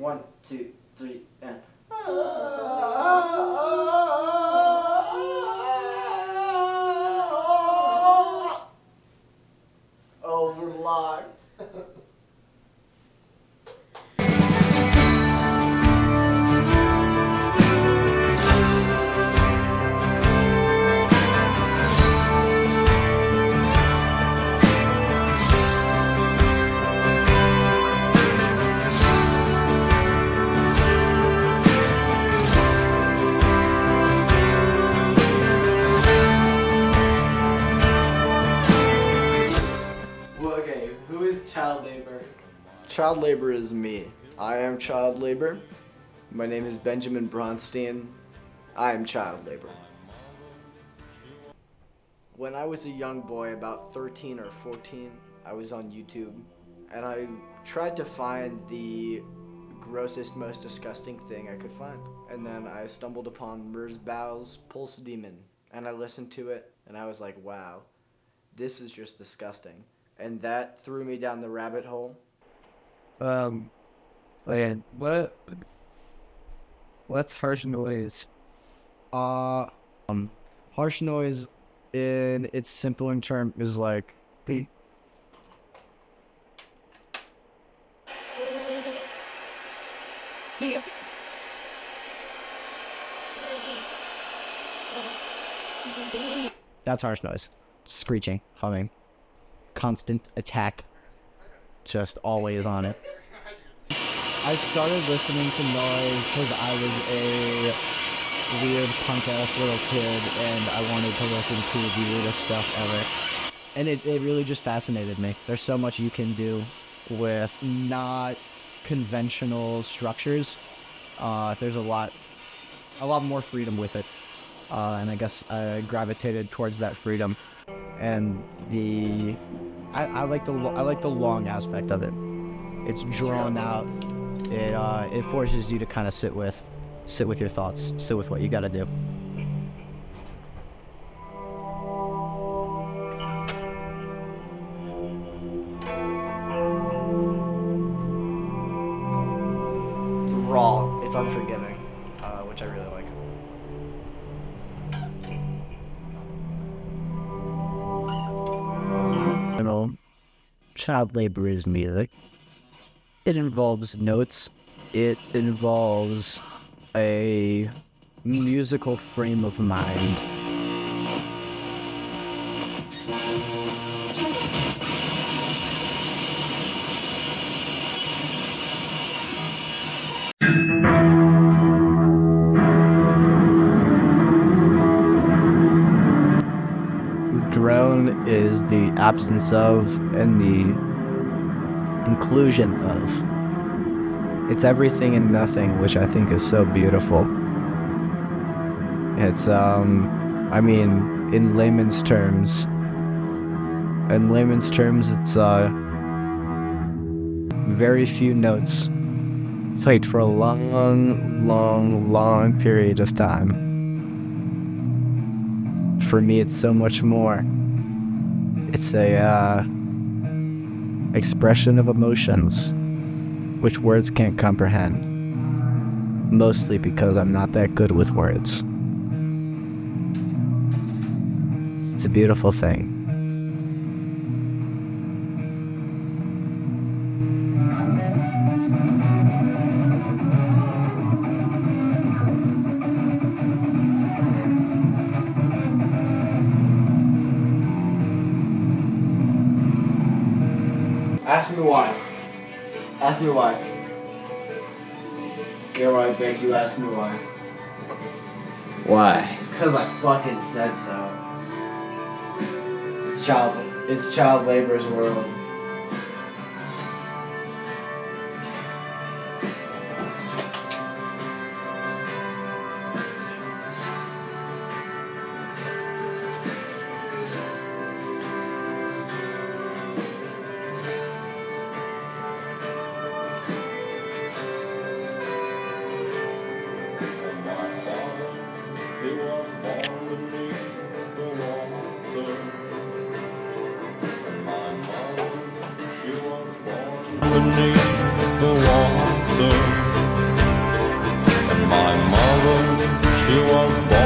1, 2, 3, and. Overlocked. Okay, who is child labor? Child labor is me. I am child labor. My name is Benjamin Bronstein. I am child labor. When I was a young boy, about 13 or 14, I was on YouTube, and I tried to find the grossest, most disgusting thing I could find. And then I stumbled upon Merzbow's Pulse Demon, and I listened to it, and I was like, wow, this is just disgusting. And that threw me down the rabbit hole. And what's harsh noise? Harsh noise in its simple term is like the that's harsh noise. Screeching, humming, constant attack, just always on it. I started listening to noise because I was a weird punk-ass little kid and I wanted to listen to the weirdest stuff ever. And it really just fascinated me. There's so much you can do with not conventional structures. There's a lot more freedom with it. And I guess I gravitated towards that freedom. And I like the long aspect of it. It's drawn out. It forces you to kind of sit with your thoughts, sit with what you gotta do. It's raw. It's unforgiving, which I really like. You know, child labor is music. It involves notes. It involves a musical frame of mind. Drone is the absence of and the inclusion of. It's everything and nothing, which I think is so beautiful. It's I mean, in layman's terms, it's very few notes played for a long period of time. For me, it's so much more. It's a expression of emotions, which words can't comprehend. Mostly because I'm not that good with words. It's a beautiful thing. Ask me why. Ask me why. Gary, I beg you, ask me why. Why? Because I fucking said so. It's child labor's world. Beneath the water. She was born